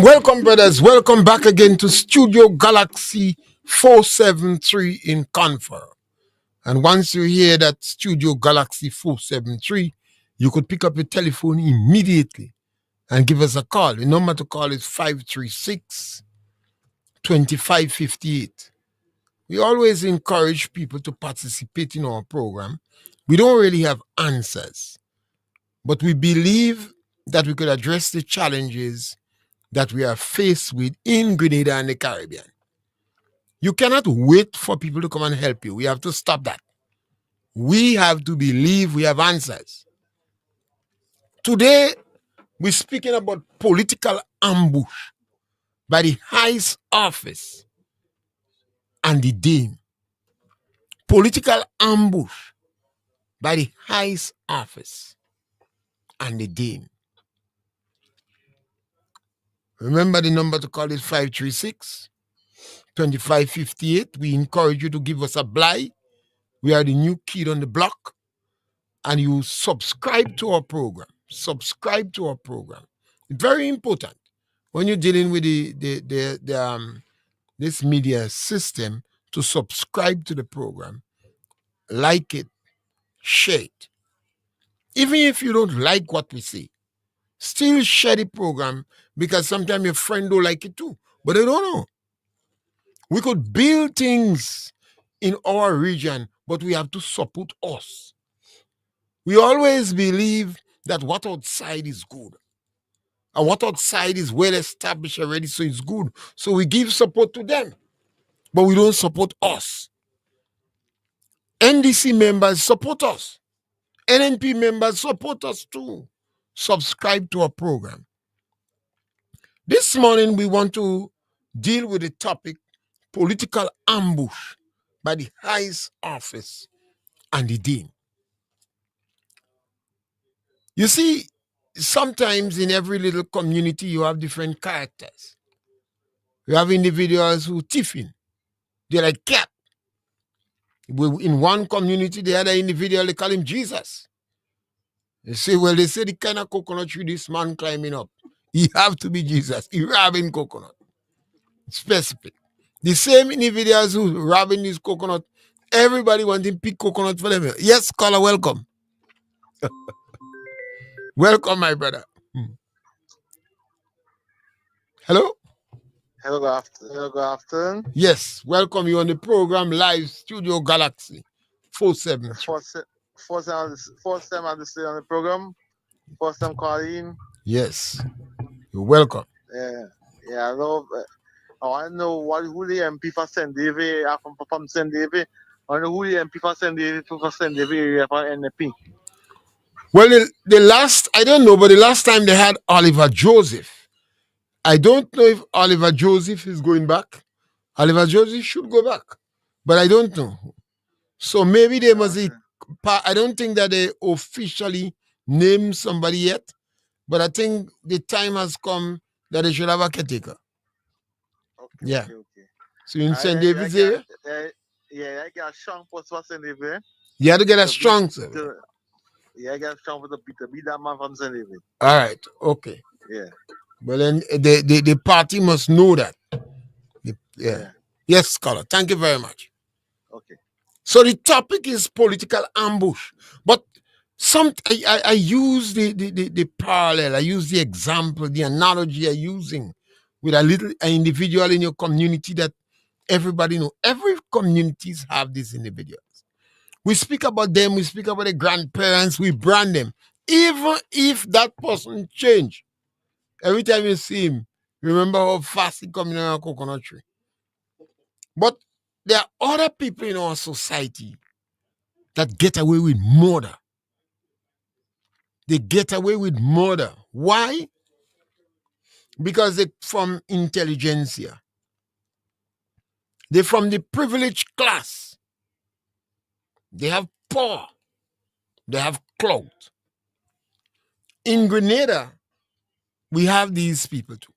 Welcome, brothers. Welcome back again to Studio Galaxy 473 in Confer. And once you hear that Studio Galaxy 473, you could pick up your telephone immediately and give us a call. The number to call is 536-2558. We always encourage people to participate in our program. We don't really have answers, but we believe that we could address the challenges that we are faced with in Grenada and the Caribbean. You cannot wait for people to come and help you. We have to stop that. We have to believe we have answers. Today, we're speaking about political ambush by the highest office and the dame. Political ambush by the highest office and the dame. Remember the number to call is 536-2558. We encourage you to give us a blight. We are the new kid on the block. And you subscribe to our program. Subscribe to our program. Very important when you're dealing with this media system to subscribe to the program, like it, share it. Even if you don't like what we say, still share the program because sometimes your friend don't like it too, but they don't know. We could build things in our region, but we have to support us. We always believe that what outside is good. And what outside is well established already, so it's good. So we give support to them. But we don't support us. NDC members support us. NNP members support us too. Subscribe to our program. This morning we want to deal with the topic political ambush by the highest office and the dame. You see, sometimes in every little community you have different characters. You have individuals who tiffin. They're like cat. In one community, the other individual, they call him Jesus. They say the kind of coconut tree this man climbing up, he have to be Jesus. He robbing coconut. Specific. The same individuals who robbing this coconut, everybody wanting to pick coconut for them. Yes, caller, welcome. Welcome, my brother. Hello? Hello, good afternoon. Yes, welcome you on the program live Studio Galaxy 473. First time I stay on the program. First time calling. Yes, you're welcome. I love. I want to know who the MP for St. David from St. David. I want to know who the MP for St. David area for NP. Well, the last, I don't know, but the last time they had Oliver Joseph. I don't know if Oliver Joseph is going back. Oliver Joseph should go back, but I don't know. So maybe they must. I don't think that they officially named somebody yet, but I think the time has come that they should have a caretaker. Okay. So in St. David's area? I get a strong post for St. David. You have to get a strong, sir. I get a strong for the beat that man from St. David. All right, okay. Yeah. Well, then the party must know that. Yeah. Yes, scholar. Thank you very much. Okay. So the topic is political ambush, but I use the parallel, I use the example, the analogy I'm using with an individual in your community that everybody know. Every communities have these individuals. We speak about them, we speak about the grandparents, we brand them. Even if that person change, every time you see him, remember how fast he coming on a coconut tree. But there are other people in our society that get away with murder. They get away with murder. Why? Because they from intelligentsia. They're from the privileged class. They have power. They have clout. In Grenada, we have these people too.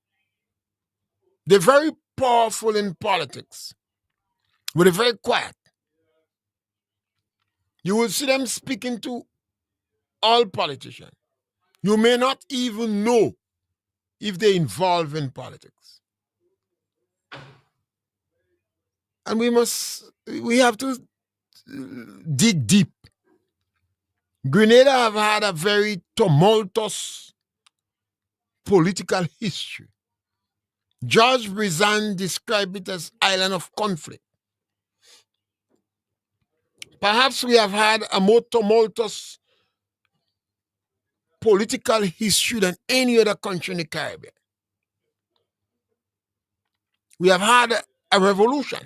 They're very powerful in politics, but they're very quiet. You will see them speaking to all politicians. You may not even know if they're involved in politics. And we have to dig deep. Grenada have had a very tumultuous political history. George Brizan described it as island of conflict. Perhaps we have had a more tumultuous political history than any other country in the Caribbean. We have had a revolution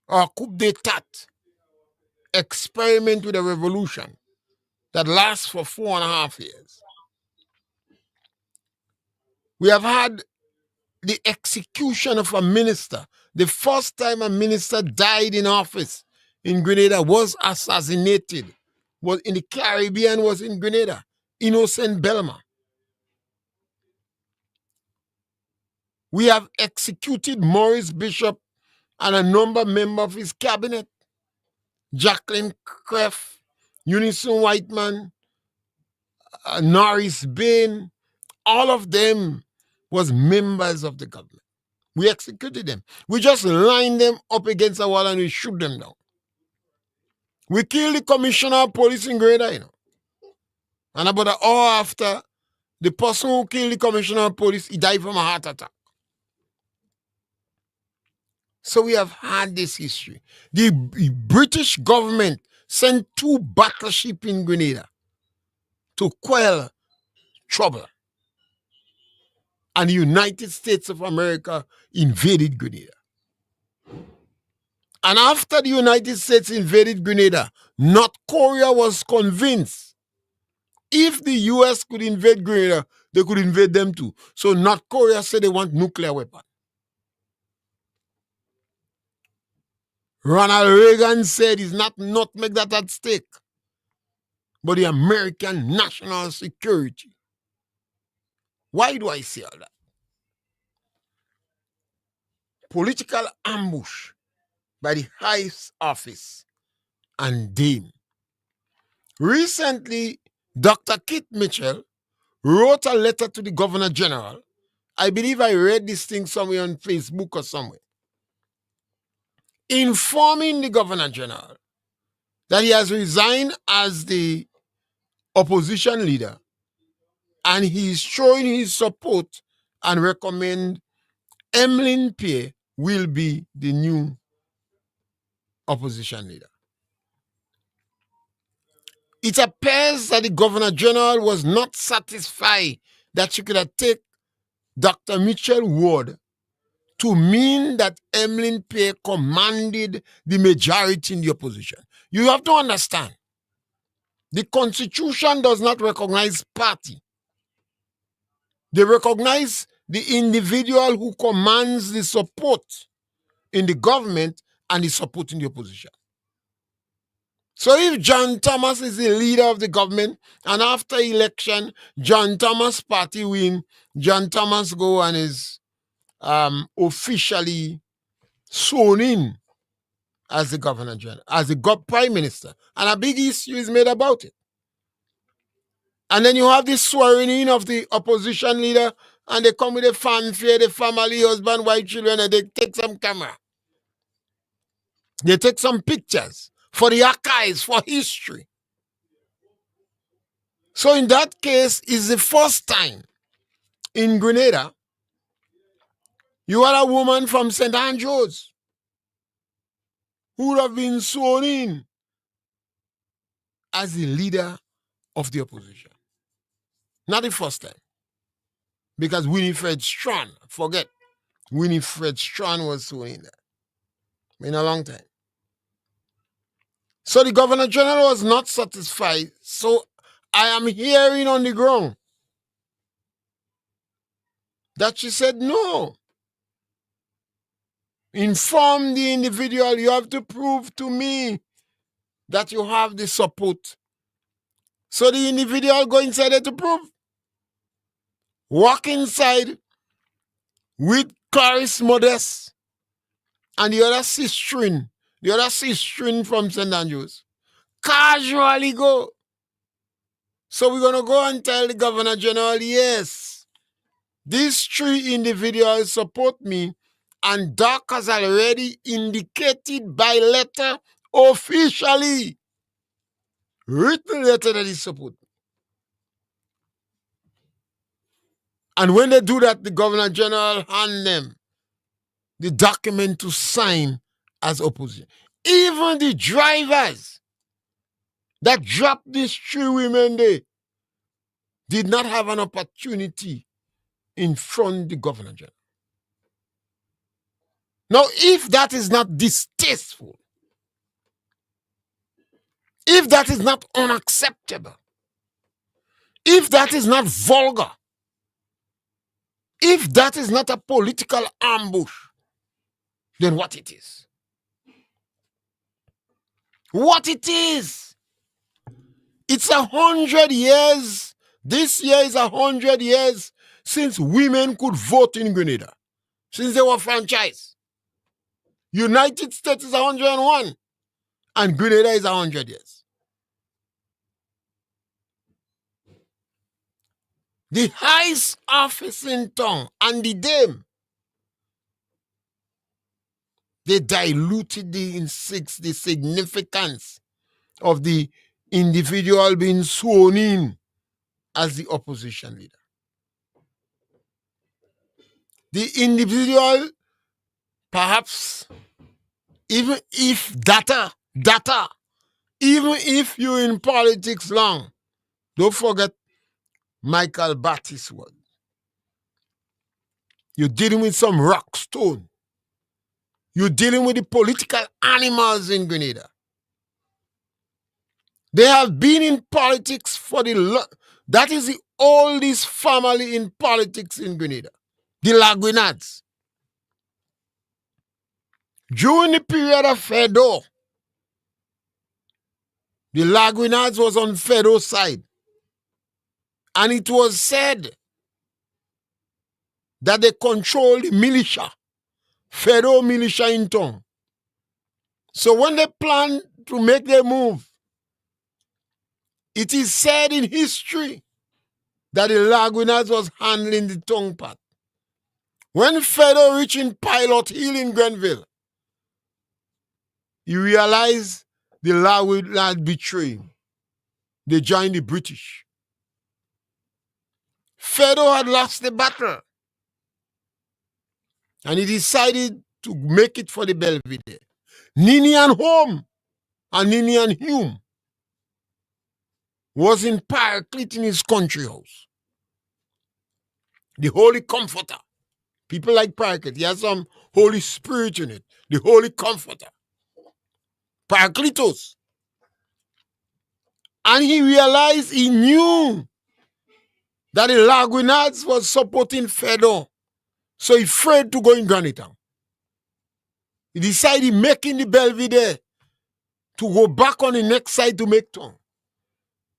or a coup d'etat, experiment with a revolution that lasts for 4.5 years. We have had the execution of a minister. The first time a minister died in office in Grenada was assassinated, was in the Caribbean, was in Grenada. Innocent Belma. We have executed Maurice Bishop and a number of members of his cabinet. Jacqueline Kreff, Unison Whiteman, Norris Bain, all of them was members of the government. We executed them. We just lined them up against a wall and we shoot them down. We killed the commissioner of police in Grenada, And about an hour after, the person who killed the commissioner of police, he died from a heart attack. So we have had this history. The British government sent 2 battleships in Grenada to quell trouble. And the United States of America invaded Grenada. And after the United States invaded Grenada, North Korea was convinced if the US could invade Grenada, they could invade them too. So North Korea said they want nuclear weapons. Ronald Reagan said it's not nutmeg that at stake, but the American national security. Why do I say all that? Political ambush by the highest office and Dame. Recently, Dr. Kit Mitchell wrote a letter to the Governor General. I believe I read this thing somewhere on Facebook or somewhere, informing the Governor General that he has resigned as the opposition leader and he is showing his support and recommend Emlyn Pierre will be the new opposition leader. It appears that the Governor General was not satisfied that she could have taken Dr. Mitchell's word to mean that Emlyn Pierre commanded the majority in the opposition. You have to understand, the Constitution does not recognize party. They recognize the individual who commands the support in the government and the support in the opposition. So if John Thomas is the leader of the government and after election, John Thomas' party win, John Thomas go and is officially sworn in as the governor general, as the prime minister. And a big issue is made about it. And then you have this swearing in of the opposition leader and they come with a fanfare, the family, husband, wife, children, and they take some camera. They take some pictures for the archives, for history. So in that case, it's the first time in Grenada you had a woman from St. Andrews who would have been sworn in as the leader of the opposition. Not the first time. Because Winifred Strachan, forget, Winifred Strachan was sworn in there. In a long time. So the Governor General was not satisfied. So I am hearing on the ground that she said, no. Inform the individual. You have to prove to me that you have the support. So the individual go inside there to prove. Walk inside with Clarice Modest and the other sister from St. Andrews. Casually go. So we're going to go and tell the Governor General, yes, these 3 individuals support me, and Doc has already indicated by letter officially, written letter, that he support me. And when they do that, the Governor General hand them the document to sign as opposition. Even the drivers that dropped these 3 women there did not have an opportunity in front of the Governor General. Now, if that is not distasteful, if that is not unacceptable, if that is not vulgar, if that is not a political ambush, then what it is? What it is? It's 100 years. This year is 100 years since women could vote in Grenada, since they were franchised. United States is 101, and Grenada is 100 years. The highest office in town and the dame, they diluted the significance of the individual being sworn in as the opposition leader. The individual, perhaps, even if even if you're in politics long, don't forget Michael Batty's word. You're dealing with some rock stone. You're dealing with the political animals in Grenada. They have been in politics for that is the oldest family in politics in Grenada, the Laguinads. During the period of Fedo, the Laguinads was on Fedo's side. And it was said that they controlled the militia, Fedo militia in town. So when they planned to make their move, it is said in history that the Lagunas was handling the tongue part. When Fedo reached in Pilot Hill in Grenville, he realized the Lagunas betrayed him. They joined the British. Fedo had lost the battle, and he decided to make it for the Belvedere. Ninian Home and Ninian Hume was in Paraclete in his country house. The Holy Comforter. People like Paraclete. He has some Holy Spirit in it. The Holy Comforter. Paracletos. And he realized, he knew that the Laguinads was supporting Fedo. So he afraid to go in Granite Town. He decided making the Belvedere to go back on the next side to make town.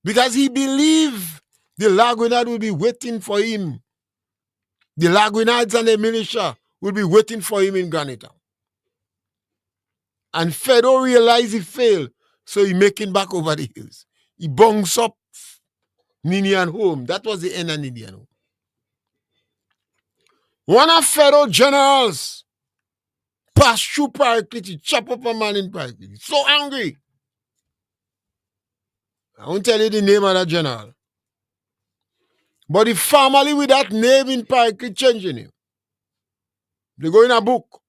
Because he believed the Laguinad will be waiting for him. The Laguinads and the militia will be waiting for him in Granite Town. And Fedo realized he failed, so he making back over the hills. He bunks up Ninian Home. That was the end of Ninian Home. One of Fedo generals passed through Paraclete, chop up a man in Paraclete. So angry. I won't tell you the name of that general. But the family with that name in Paraclete changing him. They go in a book.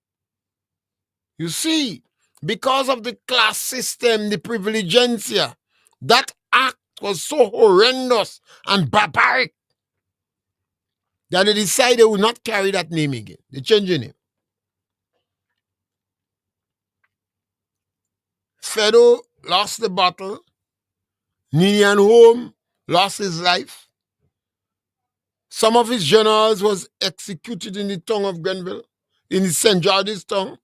You see, because of the class system, the privilegencia, that act was so horrendous and barbaric that they decided they would not carry that name again. They changed the name. Fedo lost the battle. Ninian Home lost his life. Some of his generals was executed in the town of Grenville, in the St. George's town.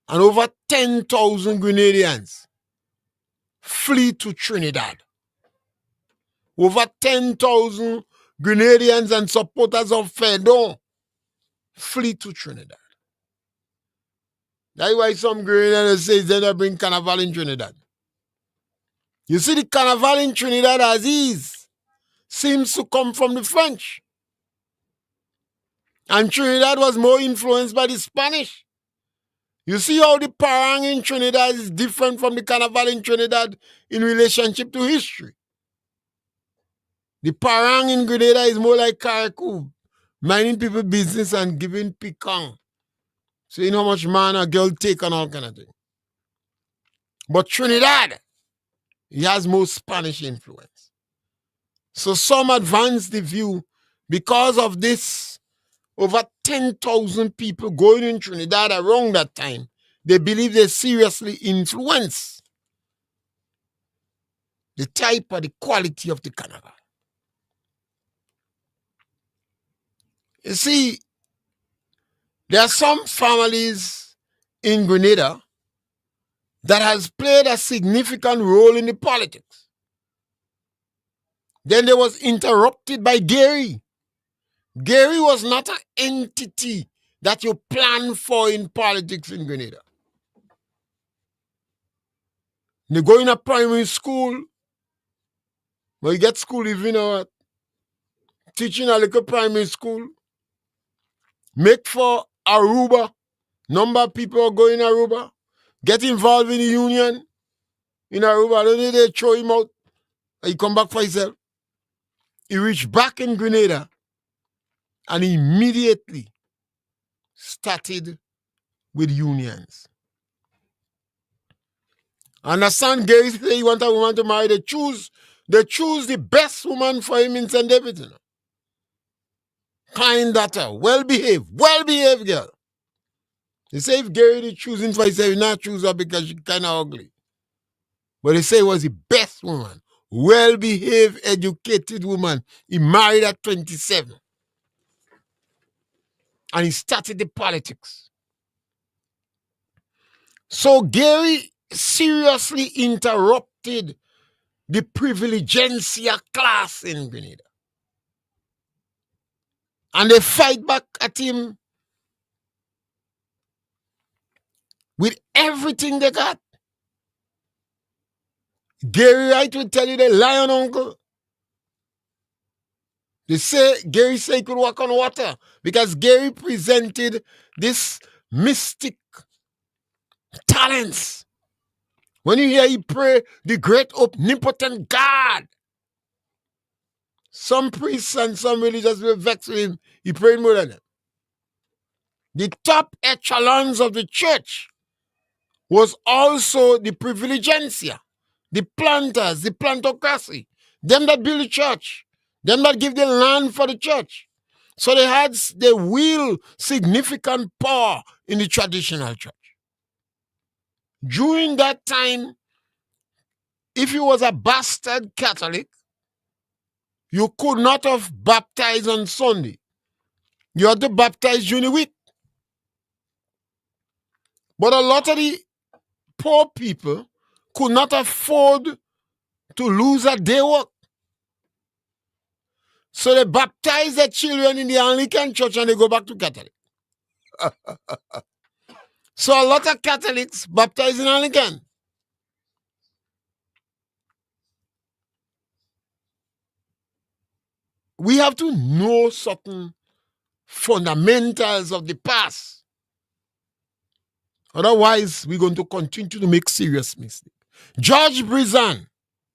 And over 10,000 Grenadians flee to Trinidad. Over 10,000 Grenadians and supporters of Fedon flee to Trinidad. That's why some Grenadians say they don't bring carnival in Trinidad. You see, the carnival in Trinidad as is seems to come from the French. And Trinidad was more influenced by the Spanish. You see how the parang in Trinidad is different from the carnival in Trinidad in relationship to history. The parang in Grenada is more like Caracou, minding people business and giving pecan. Saying how much man or girl take and all kind of thing. But Trinidad, it has more Spanish influence. So some advance the view because of this, over 10,000 people going in Trinidad around that time, they believe they seriously influence the type or the quality of the carnival. You see, there are some families in Grenada that has played a significant role in the politics. Then they was interrupted by Gairy. Gairy was not an entity that you plan for in politics in Grenada. They go in a primary school, where you get school even teaching a little primary school, make for Aruba, number of people are going Aruba, get involved in the union in Aruba, then they throw him out, and he come back for himself. He reached back in Grenada and immediately started with unions. Understand, Gairy said he want a woman to marry. They choose the best woman for him in St. David. Kind daughter, well-behaved girl. They say if Gairy is choosing for himself, he not choose her because she kind of ugly. But they say it was the best woman, well-behaved, educated woman. He married at 27. And he started the politics. So Gairy seriously interrupted the privilegencia class in Grenada. And they fight back at him with everything they got. Gairy Wright will tell you the lion uncle. They say Gairy said he could walk on water because Gairy presented this mystic talents. When you hear he pray, the great omnipotent God. Some priests and some religious will vex with him. He prayed more than them. The top echelons of the church was also the privilegencia, the planters, the plantocracy, them that build the church, them that give the land for the church. So they wield significant power in the traditional church. During that time, if you was a bastard Catholic, you could not have baptized on Sunday. You had to baptize during the week. But a lot of the poor people could not afford to lose a day work. So they baptize their children in the Anglican church and they go back to Catholic. So a lot of Catholics baptize in Anglican. We have to know certain fundamentals of the past. Otherwise, we're going to continue to make serious mistakes. George Brizan,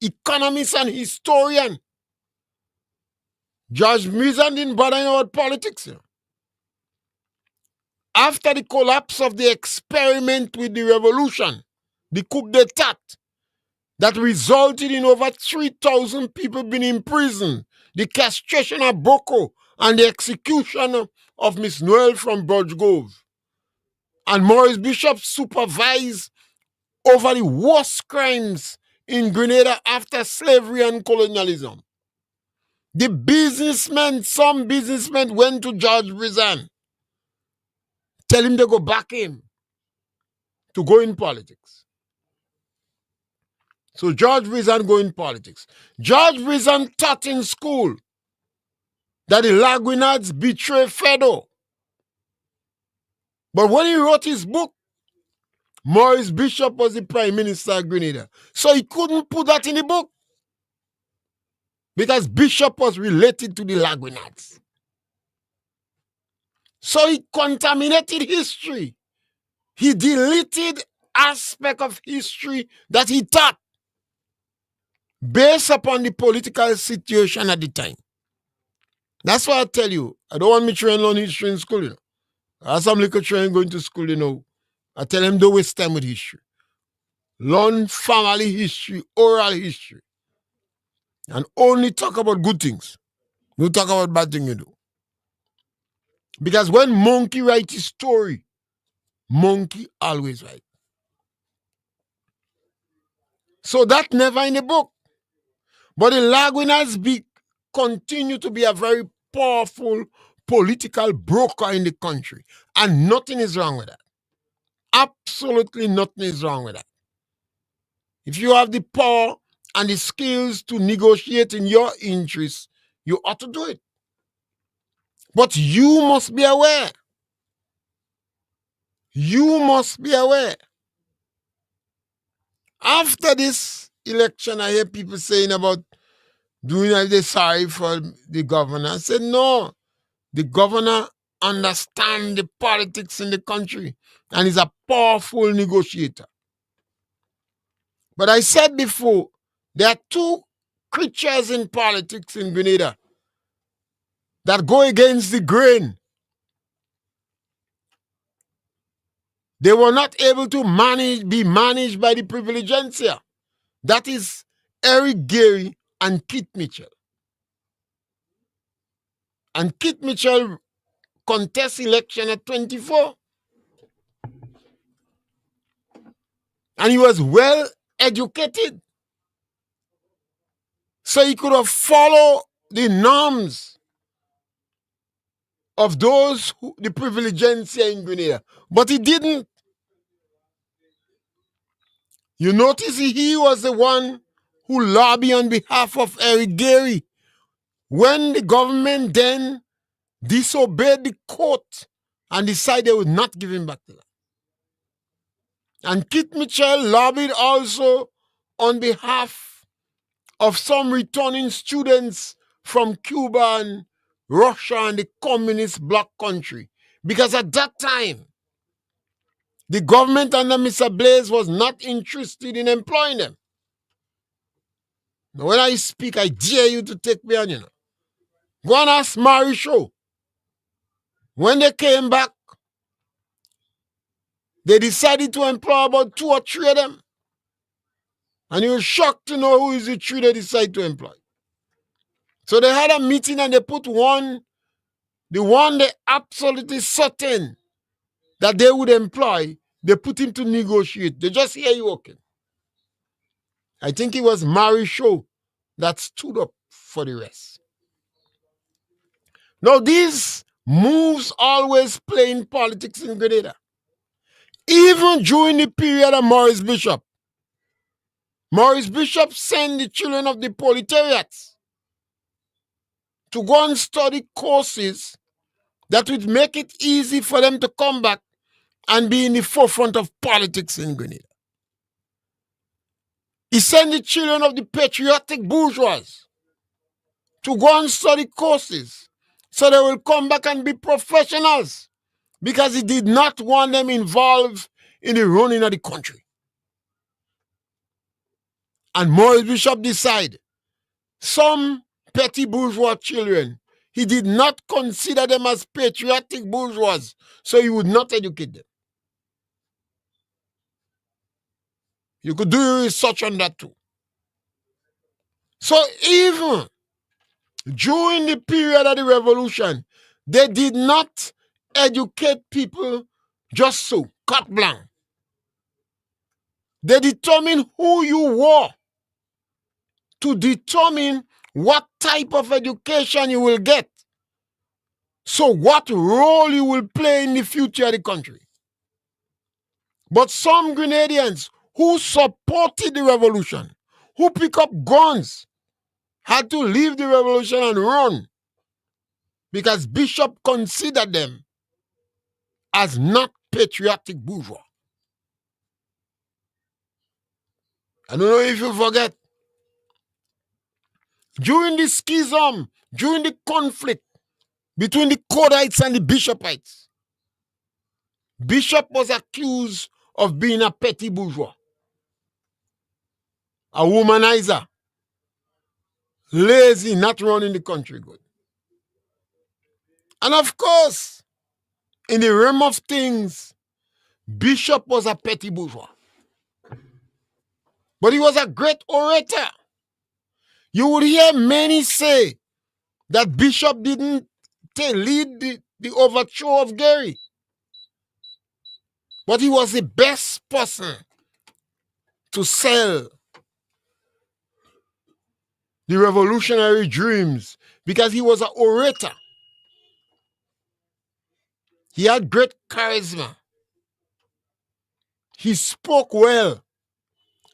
economist and historian. George Brizan didn't bother about politics. After the collapse of the experiment with the revolution, the coup d'etat, that resulted in over 3,000 people being imprisoned, the castration of Boko, and the execution of Miss Noel from Burgove. And Maurice Bishop supervised over the worst crimes in Grenada after slavery and colonialism. The businessmen, some businessmen went to George Rizan, tell him to go back in, to go in politics. So George Rizan go in politics. George Rizan taught in school that the Laguinards betray Fedo. But when he wrote his book, Maurice Bishop was the Prime Minister of Grenada. So he couldn't put that in the book because Bishop was related to the Laguinards. So he contaminated history. He deleted aspect of history that he taught based upon the political situation at the time. That's why I tell you, I don't want me to learn history in school, you know. I have some little children going to school, you know. I tell them don't waste time with history. Learn family history, oral history. And only talk about good things. Don't talk about bad things you do. Because when monkey writes his story, monkey always right. So that never in the book. But the Lagunas continue to be a very powerful political broker in the country. And nothing is wrong with that. Absolutely nothing is wrong with that. If you have the power and the skills to negotiate in your interests, you ought to do it. But you must be aware. You must be aware. After this election, I hear people saying about doing as they sorry for the governor. I said, no, the governor understands the politics in the country and is a powerful negotiator. But I said before, there are two creatures in politics in Grenada that go against the grain. They were not able to be managed by the privilegencia. That is Eric Gairy and Kit Mitchell. And Kit Mitchell contest election at 24. And he was well educated. So he could have followed the norms of those the privilegencia in Grenada. But he didn't. You notice he was the one who lobbied on behalf of Eric Gairy. When the government then disobeyed the court and decided they would not give him back the land. And Kit Mitchell lobbied also on behalf of some returning students from Cuba and Russia and the communist bloc country. Because at that time, the government under Mr. Blaise was not interested in employing them. Now, when I speak, I dare you to take me on, you know. Go and ask Mary Show. When they came back, they decided to employ about 2 or 3 of them. And you were shocked to know who is the 3 they decided to employ. So they had a meeting and they put the one they absolutely certain that they would employ, they put him to negotiate. They just hear you walking. I think it was Mary Shaw that stood up for the rest. Now, these moves always play in politics in Grenada. Even during the period of Maurice Bishop sent the children of the proletariats to go and study courses that would make it easy for them to come back and be in the forefront of politics in Grenada. He sent the children of the patriotic bourgeois to go and study courses so they will come back and be professionals because he did not want them involved in the running of the country. And Maurice Bishop decided some petty bourgeois children, he did not consider them as patriotic bourgeois, so he would not educate them. You could do research on that too. So even during the period of the revolution, they did not educate people just so, carte blanche. They determined who you were to determine what type of education you will get. So what role you will play in the future of the country. But some Grenadians who supported the revolution, who pick up guns, had to leave the revolution and run because Bishop considered them as not patriotic bourgeois. I don't know if you forget, during the schism, during the conflict between the Codites and the Bishopites, Bishop was accused of being a petty bourgeois, a womanizer, lazy, not running the country good. And of course, in the realm of things, Bishop was a petty bourgeois. But he was a great orator. You would hear many say that Bishop didn't lead the overthrow of Gairy. But he was the best person to sell the revolutionary dreams because he was an orator. He had great charisma. He spoke well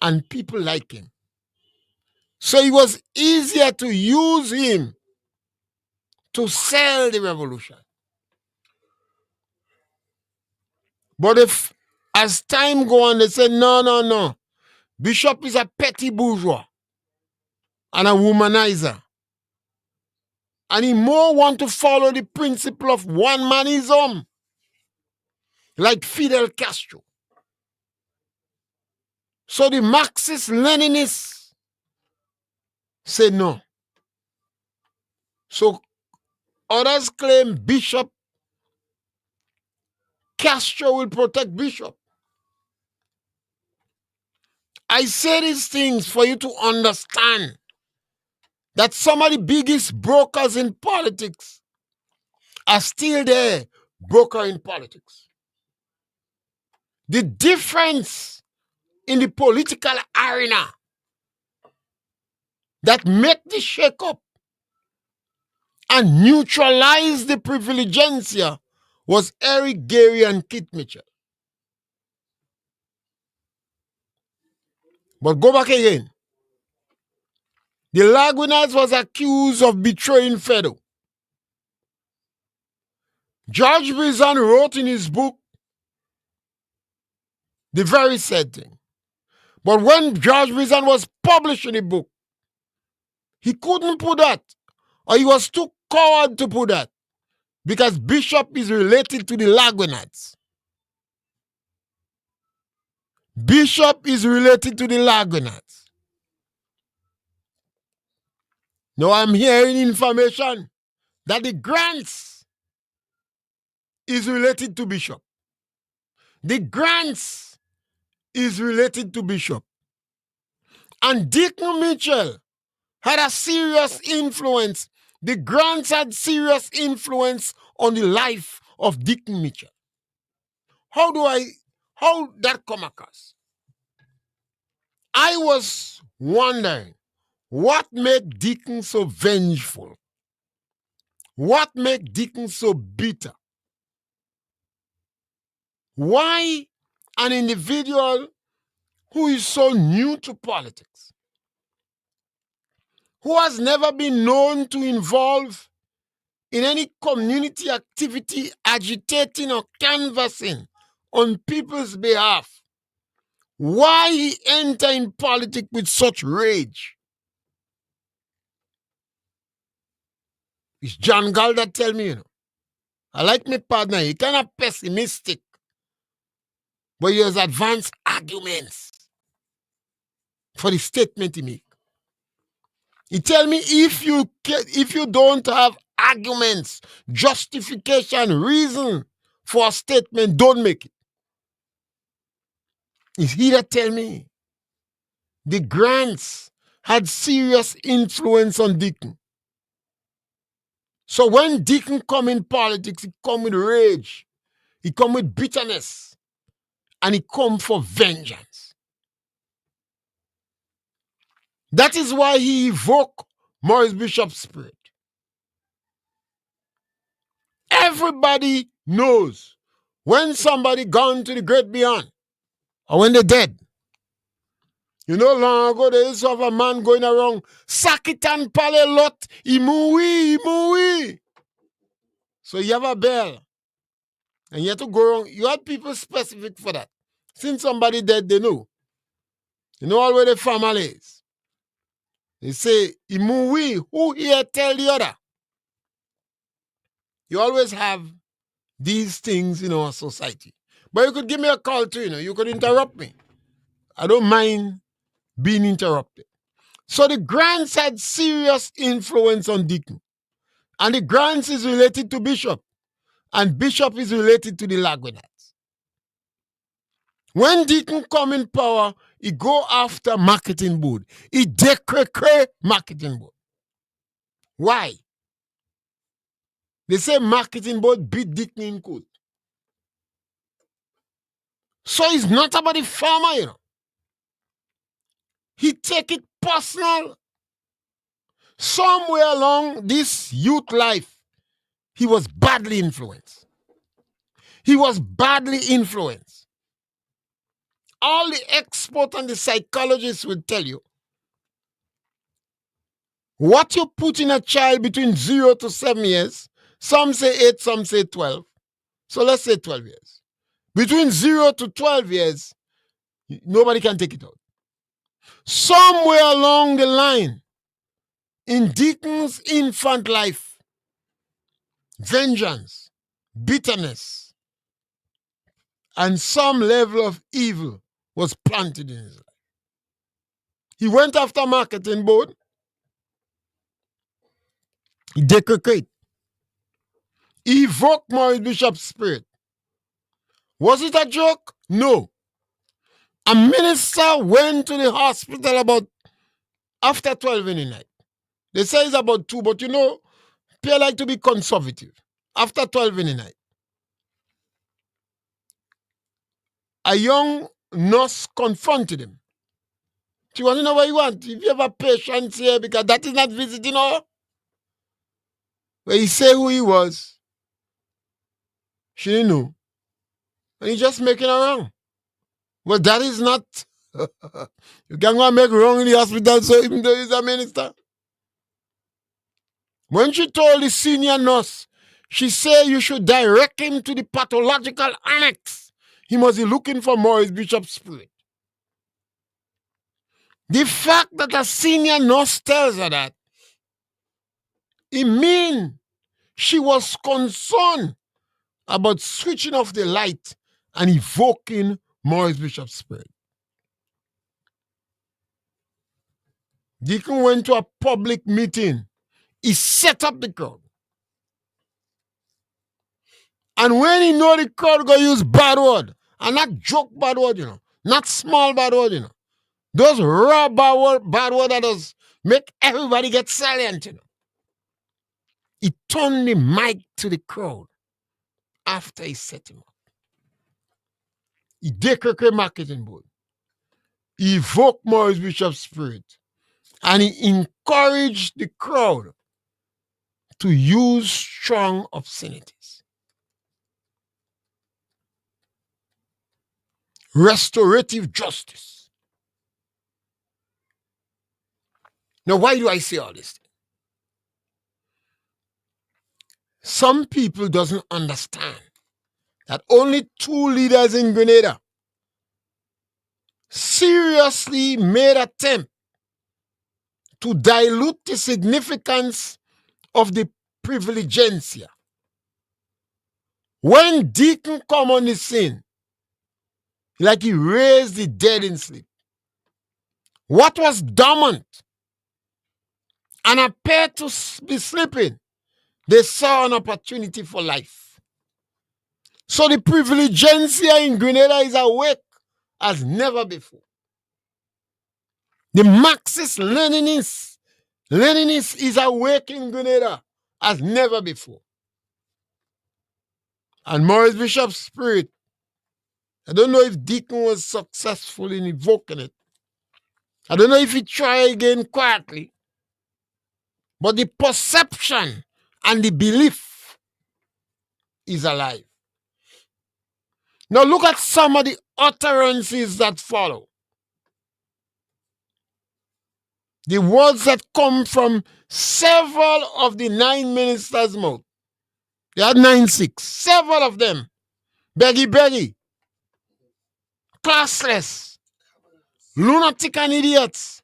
and people liked him. So it was easier to use him to sell the revolution. But if, as time go on, they say, no, Bishop is a petty bourgeois and a womanizer. And he more want to follow the principle of one-manism, like Fidel Castro. So the Marxist-Leninists say no. So others claim Bishop Castro will protect Bishop. I say these things for you to understand that some of the biggest brokers in politics are still there, broker in politics. The difference in the political arena that made the shake-up and neutralize the privilegencia was Eric Gairy and Kit Mitchell. But go back again. The Lagunas was accused of betraying Fedo. George Brizan wrote in his book the very said thing. But when George Brizan was publishing the book, he couldn't put that, or he was too coward to put that, because Bishop is related to the Lagunas. Bishop is related to the Lagunas. Now I'm hearing information that the Grants is related to Bishop. The Grants is related to Bishop. And Deacon Mitchell had a serious influence. The Grants had serious influence on the life of Deacon Mitchell. How that come across? I was wondering what made Deacon so vengeful? What made Deacon so bitter? Why an individual who is so new to politics, who has never been known to involve in any community activity agitating or canvassing on people's behalf, why he enter in politics with such rage? It's John Gall that tell me, I like my partner, he kind of pessimistic, but he has advanced arguments for the statement he make. He tell me if you don't have arguments, justification, reason for a statement, don't make it. It's he that tell me the Grants had serious influence on Deacon. So when Deacon come in politics, he come with rage, he come with bitterness, and he come for vengeance. That is why he evoked Maurice Bishop's spirit. Everybody knows when somebody gone to the great beyond or when they're dead. You know, long ago there used to have a man going around, Sakitan Palelot, Imui. So you have a bell. And you have to go around. You had people specific for that. Since somebody dead, they know. You know all where the family is. They say, Imui, who here tell the other? You always have these things in our society. But you could give me a call too, you could interrupt me. I don't mind being interrupted. So the grants had serious influence on Deacon. And the grants is related to Bishop. And Bishop is related to the Lagunites. When Deacon come in power, he go after marketing board. He decree marketing board. Why? They say marketing board beat Deacon in court. So it's not about the farmer, He take it personal. Somewhere along this youth life, he was badly influenced. All the experts and the psychologists will tell you, what you put in a child between 0 to 7 years, some say 8, some say 12. So let's say 12 years. Between 0 to 12 years, nobody can take it out. Somewhere along the line, in Deacon's infant life, vengeance, bitterness, and some level of evil was planted in his life. He went after marketing board. He decreed. He evoked Maurice Bishop's spirit. Was it a joke? No. A minister went to the hospital about after 12 in the night. They say it's about 2, but people like to be conservative. After 12 in the night. A young nurse confronted him. She wanted to know what you want. If you have a patient here, because that is not visiting her. When he said who he was, she didn't know. And he's just making her wrong. Well, that is not. You can go and make wrong in the hospital, so even though he's a minister. When she told the senior nurse, she said you should direct him to the pathological annex. He must be looking for Maurice Bishop's spirit. The fact that a senior nurse tells her that, it means she was concerned about switching off the light and evoking Maurice Bishop's spirit. Deacon went to a public meeting. He set up the crowd. And when he know the crowd going to use bad word, and not joke bad word, not small bad word, those raw bad word that does make everybody get silent, He turned the mic to the crowd after he set him up. He decreed marketing board. He evoked Maurice Bishop's spirit. And he encouraged the crowd to use strong obscenities. Restorative justice. Now, why do I say all this? Some people doesn't understand that only 2 leaders in Grenada seriously made attempt to dilute the significance of the privilegencia. When Deacon come on the scene, like he raised the dead in sleep. What was dormant and appeared to be sleeping, they saw an opportunity for life. So the privilegencia in Grenada is awake as never before. The Marxist Leninist is awake in Grenada as never before. And Maurice Bishop's spirit, I don't know if Deacon was successful in evoking it, I don't know if he try again quietly, but the perception and the belief is alive. Now look at some of the utterances that follow. The words that come from several of the 9 ministers' mouth. They had 9-6. Several of them. Beggy, classless, lunatic and idiots,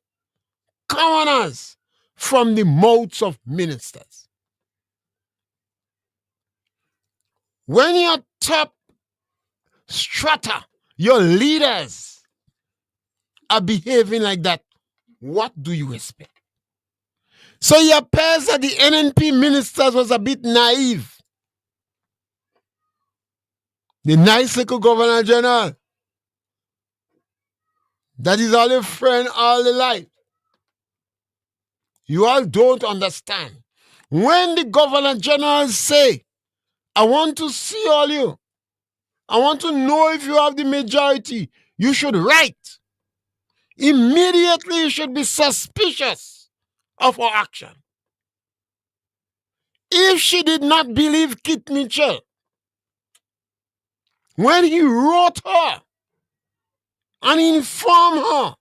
commoners from the mouths of ministers. When your top strata, your leaders are behaving like that, what do you expect? So it appears that the NNP ministers was a bit naive. The nice little governor general, that is all your friend all the life. You all don't understand. When the governor general say, I want to see all you, I want to know if you have the majority, you should write. Immediately you should be suspicious of her action. If she did not believe Kit Mitchell, when he wrote her and informed her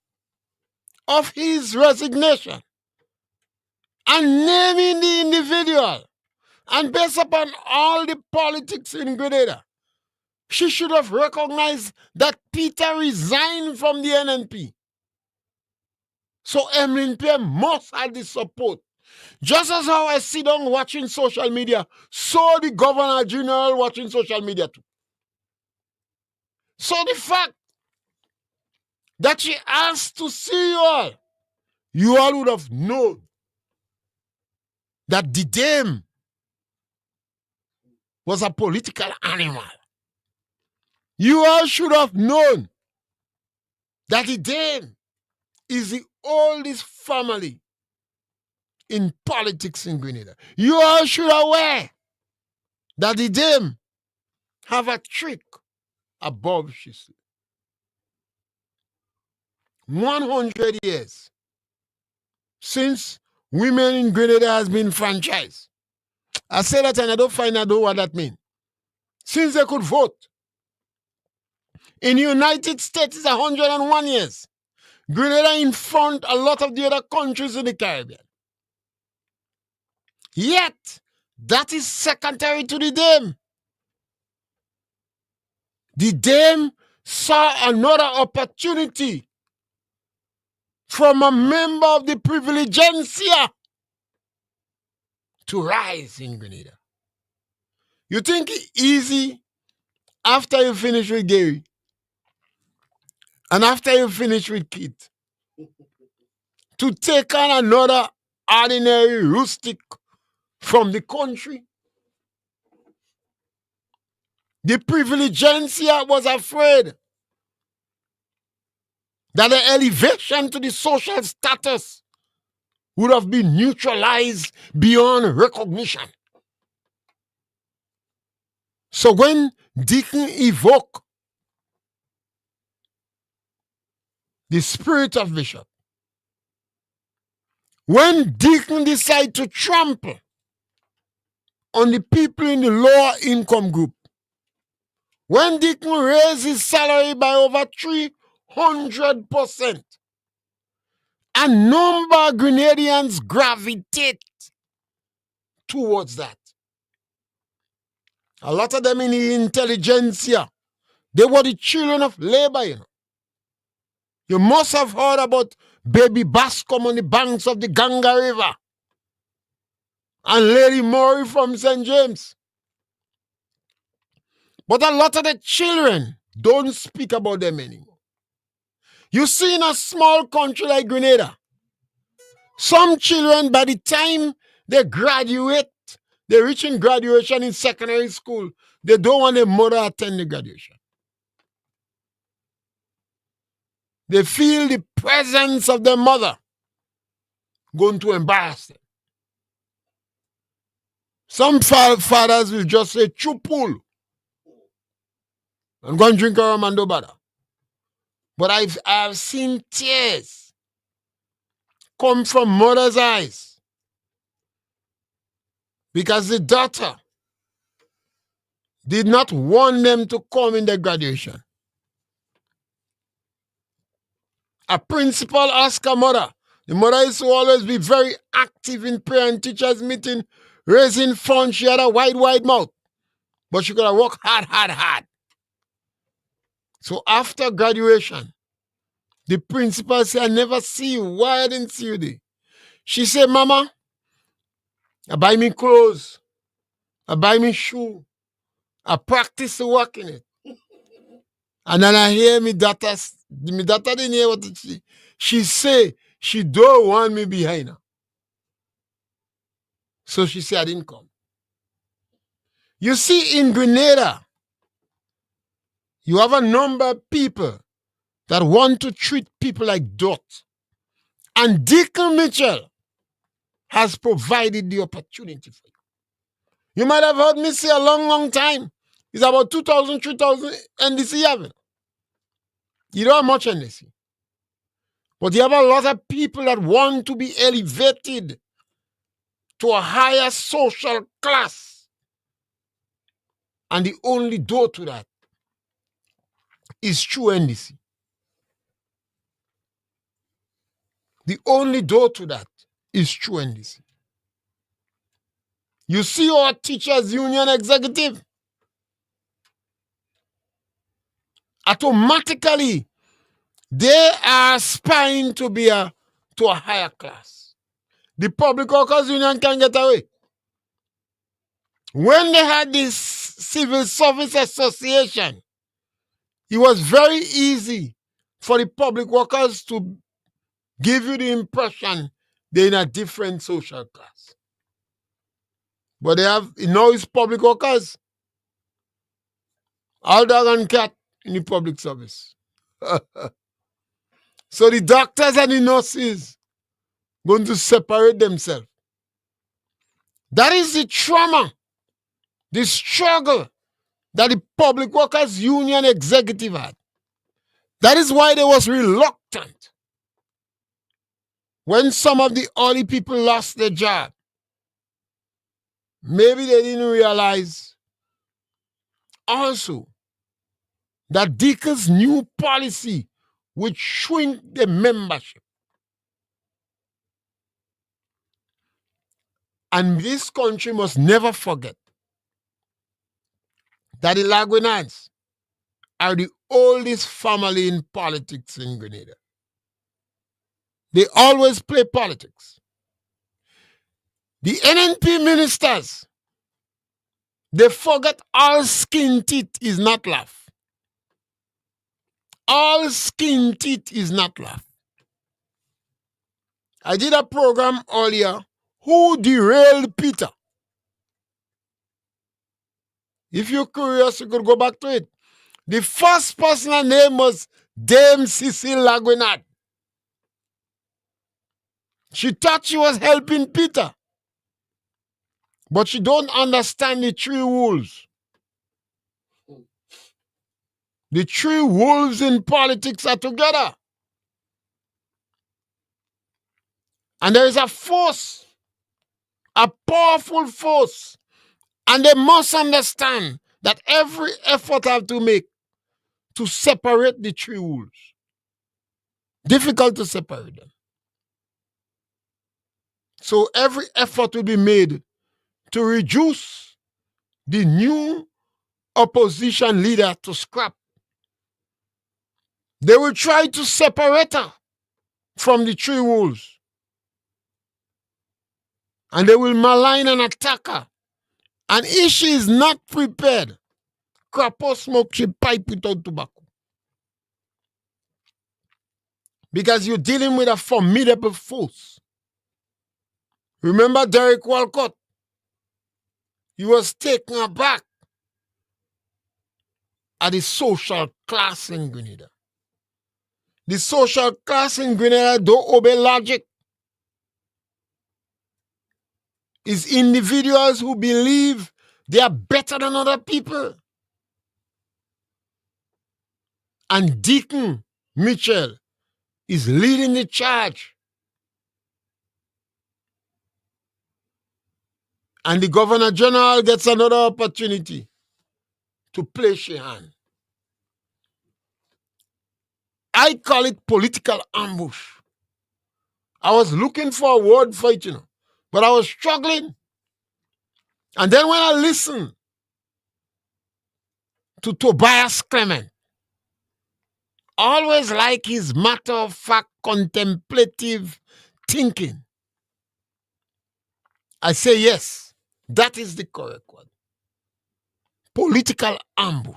of his resignation and naming the individual, and based upon all the politics in Grenada, she should have recognized that Peter resigned from the NNP. So Emlyn Pierre must have the support. Just as how I sit down watching social media, so the Governor General watching social media too. So the fact that she asked to see you all would have known that the dame was a political animal. You all should have known that the dame is the oldest family in politics in Grenada. You all should aware that the dame have a trick above, she said. 100 years since women in Grenada has been franchised. I say that and I don't find out what that means. Since they could vote. In the United States, it's 101 years. Grenada in front a lot of the other countries in the Caribbean. Yet, that is secondary to the dame. The dame saw another opportunity from a member of the privilegencia to rise in Grenada. You think it's easy after you finish with Gairy and after you finish with Kit to take on another ordinary rustic from the country? The privilegencia was afraid that the elevation to the social status would have been neutralized beyond recognition. So when Deacon evoked the spirit of Bishop, when Deacon decided to trample on the people in the lower income group, when Deacon raised his salary by over 300%, a number of Grenadians gravitate towards that. A lot of them in the intelligentsia, they were the children of labor, you know. You must have heard about Baby Bascom on the banks of the Ganga River and Lady Murray from St. James. But a lot of the children don't speak about them anymore. You see, in a small country like Grenada, some children, by the time they graduate, they reach in graduation in secondary school, they don't want their mother to attend the graduation. They feel the presence of their mother going to embarrass them. Some fathers will just say, chupul, and go and drink a Ramando Bada. But I've seen tears come from mother's eyes because the daughter did not want them to come in the graduation. A principal asked her mother. The mother used to always be very active in parent teachers meeting, raising funds. She had a wide mouth, but she could have worked hard. So after graduation, the principal said, I never see you. Why I didn't see you there? She said, Mama, I buy me clothes, I buy me shoe, I practice to work in it. And then I hear my daughter didn't hear what she say she don't want me behind her. So she said I didn't come. You see, in Grenada, you have a number of people that want to treat people like dirt. And Deacon Mitchell has provided the opportunity for you. You might have heard me say a long time. It's about 2,000, 3,000 NDC having. You don't have much NDC. But you have a lot of people that want to be elevated to a higher social class. And the only door to that is through NDC. The only door to that is through NDC. You see our teachers union executive, automatically they are aspiring to be to a higher class. The public workers union can get away. When they had this civil service association, it was very easy for the public workers to give you the impression they're in a different social class. But they have, now it's public workers. All dog and cat in the public service. So the doctors and the nurses going to separate themselves. That is the trauma, the struggle that the public workers union executive had. That is why they was reluctant when some of the early people lost their job. Maybe they didn't realize also that Deacon's new policy would shrink the membership. And this country must never forget that the Lagunians are the oldest family in politics in Grenada. They always play politics. The NNP ministers, they forget all skin teeth is not laugh. All skin teeth is not laugh. I did a program earlier, Who Derailed Peter? If you're curious, you could go back to it. The first person's name was Dame Cecile Laguenat. She thought she was helping Peter, but she don't understand the three wolves. The three wolves in politics are together. And there is a force, a powerful force. And they must understand that every effort I have to make to separate the three wolves. Difficult to separate them. So every effort will be made to reduce the new opposition leader to scrap. They will try to separate her from the three wolves. And they will malign and attack her. And if she is not prepared, Crapo smoke she pipe without tobacco. Because you're dealing with a formidable force. Remember Derek Walcott? He was taken aback at the social class in Grenada. The social class in Grenada don't obey logic. It's individuals who believe they are better than other people. And Deacon Mitchell is leading the charge And the Governor General gets another opportunity to place your hand. I call it political ambush. I was looking for a word for it, but I was struggling. And then when I listened to Tobias Clement, always like his matter-of-fact contemplative thinking, I say yes, that is the correct word. Political ambush.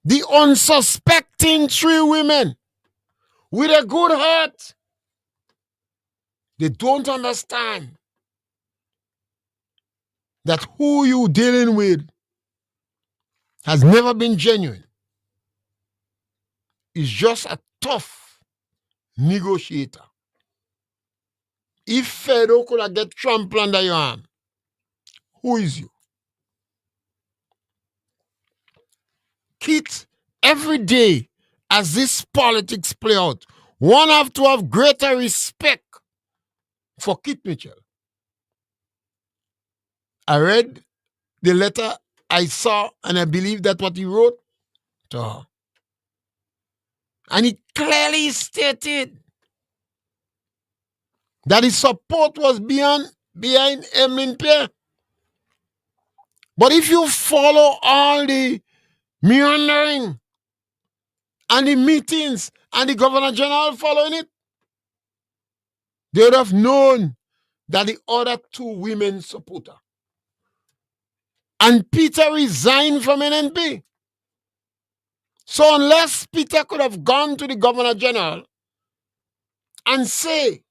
The unsuspecting three women with a good heart, they don't understand that who you dealing with has never been genuine. Is just a tough negotiator. If Pharaoh could have get trampled under your arm, who is you? Keith, every day as this politics play out, one have to have greater respect for Keith Mitchell. I read the letter I saw, and I believe that what he wrote to her. And he clearly stated that his support was behind Emmeline Pierre. But if you follow all the meandering and the meetings and the Governor General following it, they would have known that the other two women support her. And Peter resigned from NNP. So unless Peter could have gone to the Governor General and say,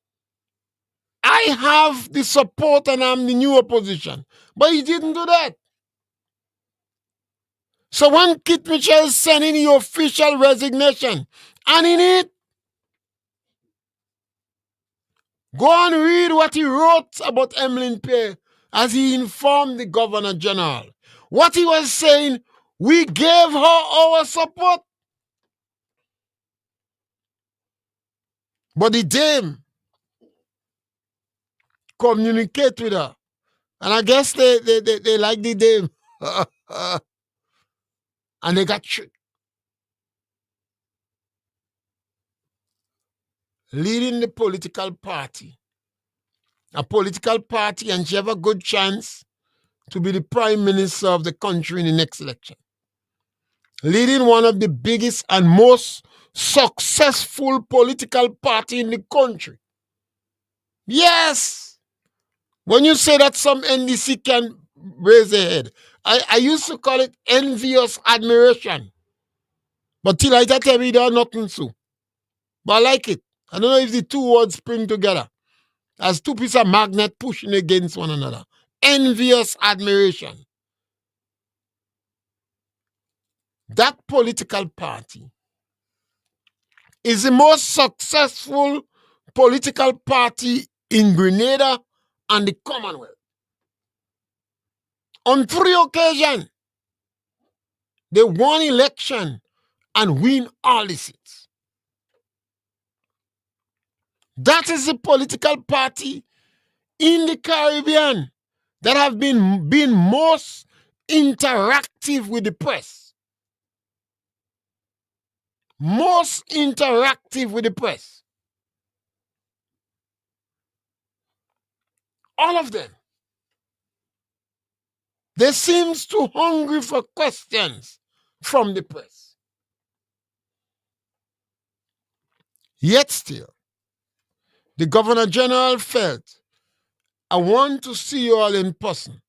I have the support and I'm the new opposition. But he didn't do that. So when Keith Mitchell sent in the official resignation, and in it, go and read what he wrote about Emmeline Pierre as he informed the Governor General. What he was saying, we gave her our support. But the dame communicate with her. And I guess they like the dame. And they got tricked. Leading the political party. A political party, and she have a good chance to be the prime minister of the country in the next election. Leading one of the biggest and most successful political party in the country. Yes! When you say that some NDC can raise their head, I used to call it envious admiration. But till I tell me there are nothing so. But I like it. I don't know if the two words spring together as two pieces of magnet pushing against one another. Envious admiration. That political party is the most successful political party in Grenada and the Commonwealth. On 3 occasions, they won election and win all the seats. That is the political party in the Caribbean that have been most interactive with the press. Most interactive with the press. All of them. They seem too hungry for questions from the press. Yet still, the Governor General felt, I want to see you all in person.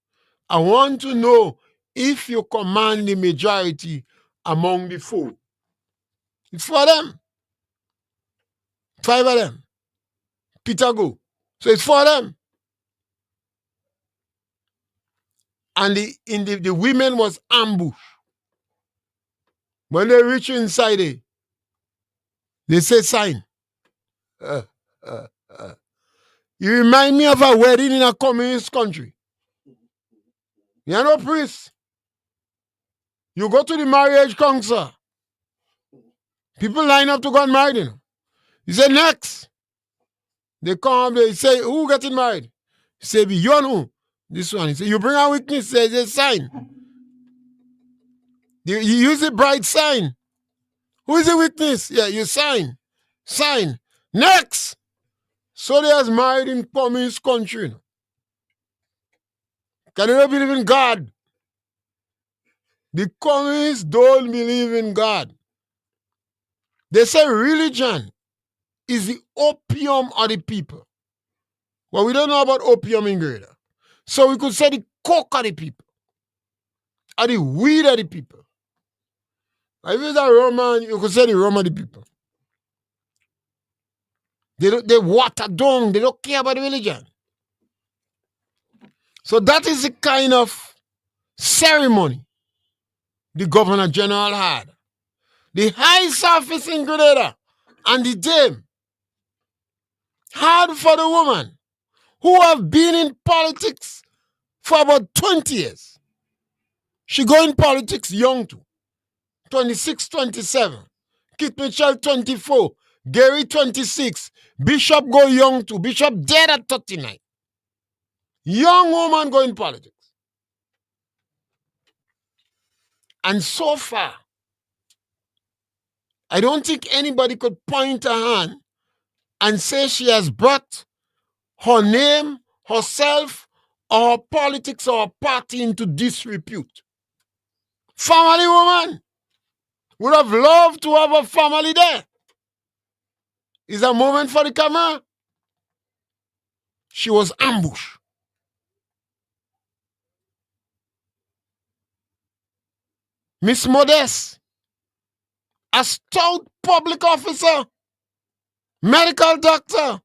I want to know if you command the majority among the 4. It's for them. 5 of them. Peter go. So it's for them. And the women was ambushed. When they reach inside it, they say sign. You remind me of a wedding in a communist country. You're no priest. You go to the marriage council. People line up to go and marry them. You say next. They come, they say, who getting married? Say, you know, this one. He say, you bring a witness, there's a sign. You use a bright sign. Who is the witness? Yeah, you sign. Sign. Next. So they has married in communist country. Can you not believe in God? The communists don't believe in God. They say religion is the opium of the people. Well, we don't know about opium in Grenada. So we could say the coke of the people, or the weed of the people. If it's a Roman, you could say the rum of the people. They water down, they don't care about the religion. So that is the kind of ceremony the Governor General had. The highest office in Grenada and the dame had for the woman who have been in politics for about 20 years. She go in politics young too. 26, 27. Kit Mitchell, 24. Gairy, 26. Bishop go young too. Bishop dead at 39. Young woman go in politics. And so far, I don't think anybody could point a hand and say she has brought her name, herself, or her politics or her party into disrepute. Family woman would have loved to have a family there. Is a moment for the camera. She was ambushed. Miss Modeste, a stout public officer, medical doctor.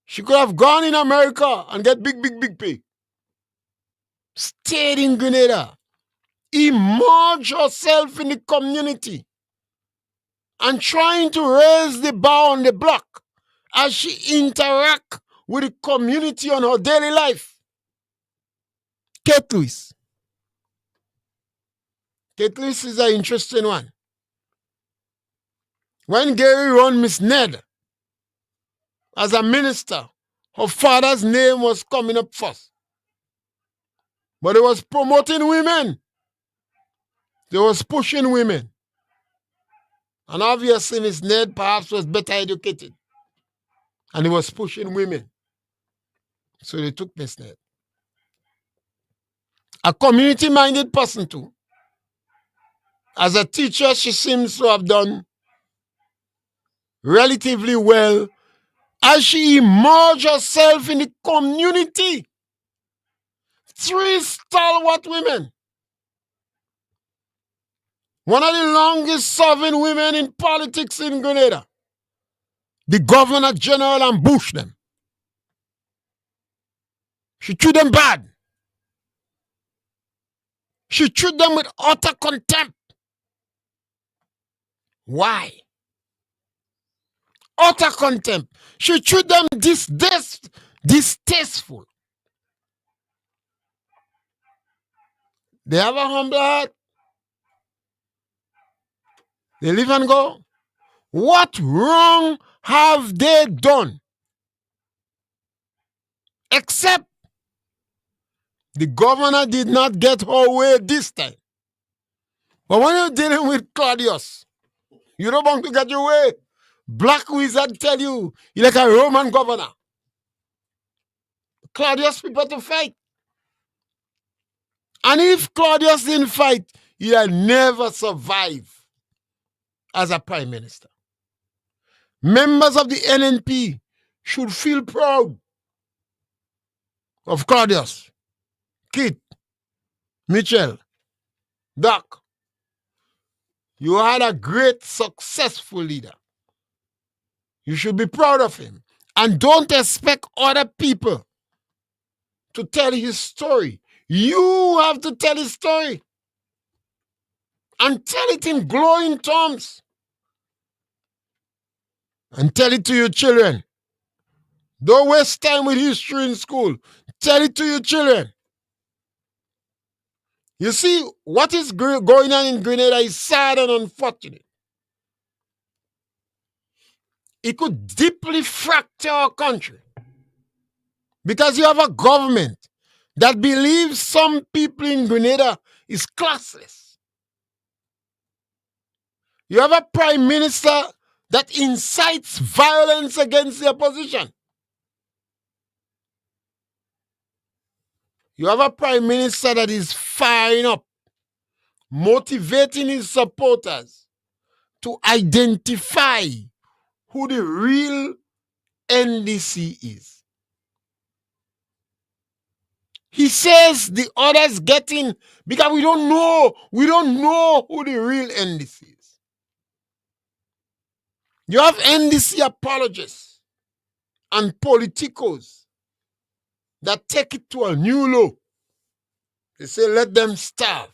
She could have gone in America and get big pay. Stayed in Grenada. Immerse herself in the community and trying to raise the bar on the block as she interact with the community on her daily life. Kate Lewis. Kate Lewis is an interesting one. When Gairy run Miss Ned as a minister, her father's name was coming up first. But it was promoting women. They was pushing women. And obviously Miss Ned perhaps was better educated. And he was pushing women. So they took Miss Ned. A community-minded person too. As a teacher, she seems to have done relatively well as she immersed herself in the community. 3 stalwart women. One of the longest serving women in politics in Grenada. The Governor General ambushed them. She treated them bad. She treated them with utter contempt. Why? Utter contempt. She treated them distasteful. They have a humble heart. They live and go. What wrong have they done? Except the governor did not get her way this time. But when you're dealing with Claudius, you don't want to get your way. Black wizard tell you, you're like a Roman governor. Claudius people to fight. And if Claudius didn't fight, he'll never survive as a prime minister. Members of the NNP should feel proud of Claudius, Kit, Mitchell, Doc. You had a great, successful leader. You should be proud of him. And don't expect other people to tell his story. You have to tell his story. And tell it in glowing terms. And tell it to your children. Don't waste time with history in school. Tell it to your children. You see, what is going on in Grenada is sad and unfortunate. It could deeply fracture our country. Because you have a government that believes some people in Grenada is classless. You have a prime minister that incites violence against the opposition. You have a prime minister that is firing up, motivating his supporters to identify who the real NDC is. He says the others get in because we don't know who the real NDC is. You have NDC apologists and politicos that take it to a new low. They say, let them starve.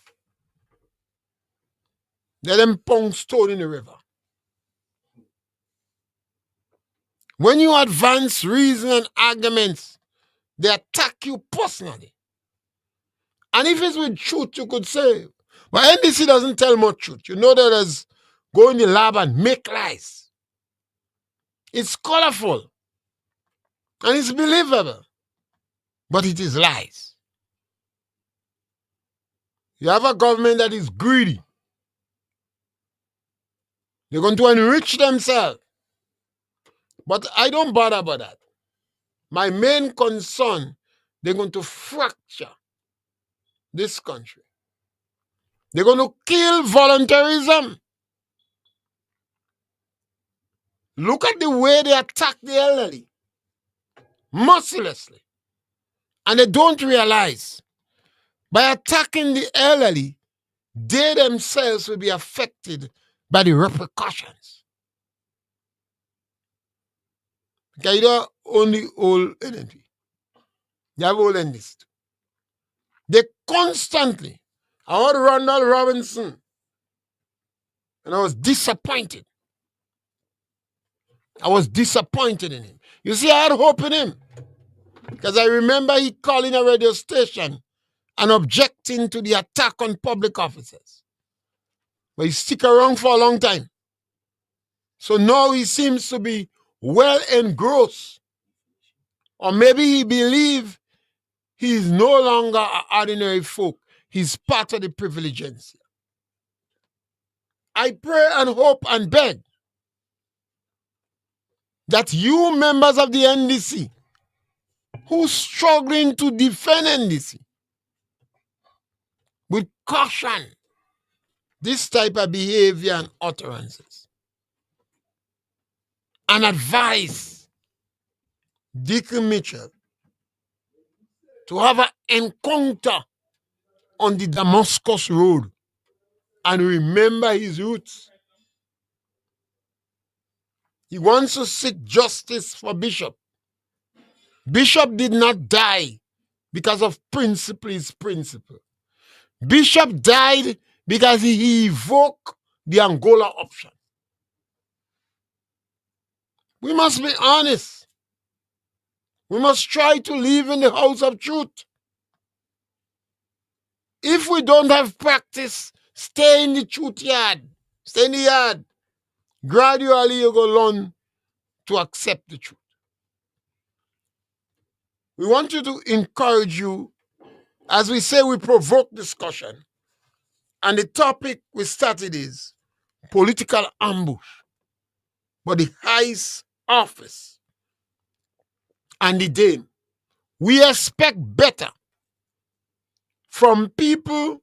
Let them pound stone in the river. When you advance reason and arguments, they attack you personally. And if it's with truth, you could say, but NDC doesn't tell much truth. You know that as go in the lab and make lies. It's colorful and it's believable, but it is lies. You have a government that is greedy. They're going to enrich themselves. But I don't bother about that. My main concern, they're going to fracture this country. They're going to kill voluntarism. Look at the way they attack the elderly, mercilessly. And they don't realize by attacking the elderly, they themselves will be affected by the repercussions. Because you don't only old energy. You have old NDC. They constantly, I heard Ronald Robinson, and I was disappointed. I was disappointed in him. You see, I had hope in him. Because I remember he calling a radio station and objecting to the attack on public officers. But he stick around for a long time. So now he seems to be well engrossed. Or maybe he believes he's no longer an ordinary folk. He's part of the privilegencia. I pray and hope and beg that you members of the NDC who's struggling to defend NDC with caution this type of behavior and utterances and advise Deacon Mitchell to have an encounter on the Damascus Road and remember his roots. He wants to seek justice for Bishop. Bishop did not die because of principle is principle. Bishop died because he evoked the Angola option. We must be honest. We must try to live in the house of truth. If we don't have practice, stay in the truth yard. Stay in the yard. Gradually, you go learn to accept the truth. We want you to encourage you, as we say, we provoke discussion. And the topic we started is political ambush. But the highest office and the dame, we expect better from people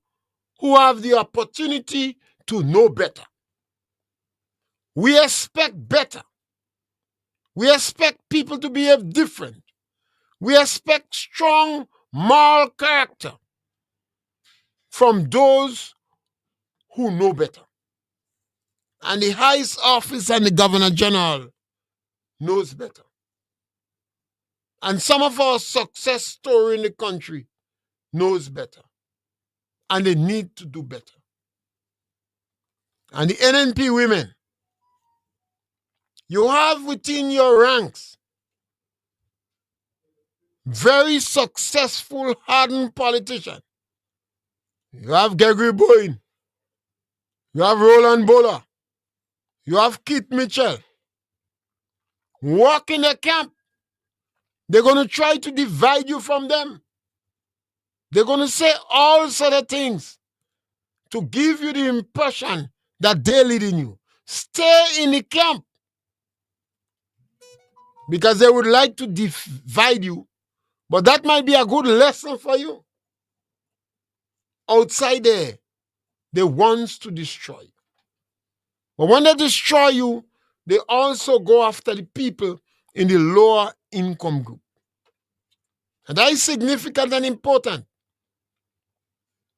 who have the opportunity to know better. We expect better. We expect people to behave different. We expect strong moral character from those who know better. And the highest office and the Governor General knows better. And some of our success story in the country knows better. And they need to do better. And the NNP women, you have within your ranks very successful, hardened politicians. You have Gairy Boyne. You have Roland Bola. You have Keith Mitchell. Walk in the camp They're going to try to divide you from them. They're going to say all sort of things to give you the impression that they're leading you. Stay in the camp because they would like to divide you, but that might be a good lesson for you. Outside there, they want to destroy you. But when they destroy you, they also go after the people in the lower income group. And that is significant and important.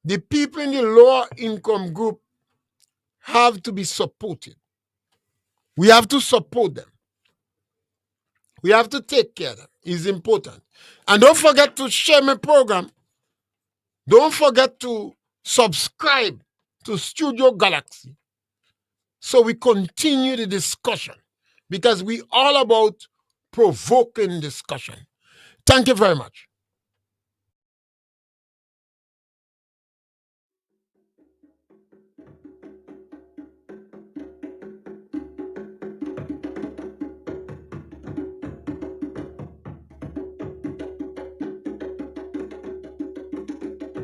The people in the lower income group have to be supported. We have to support them. We have to take care of them. It's important. And don't forget to share my program. Don't forget to subscribe to Studio Galaxy so we continue the discussion because we all about provoking discussion. Thank you very much.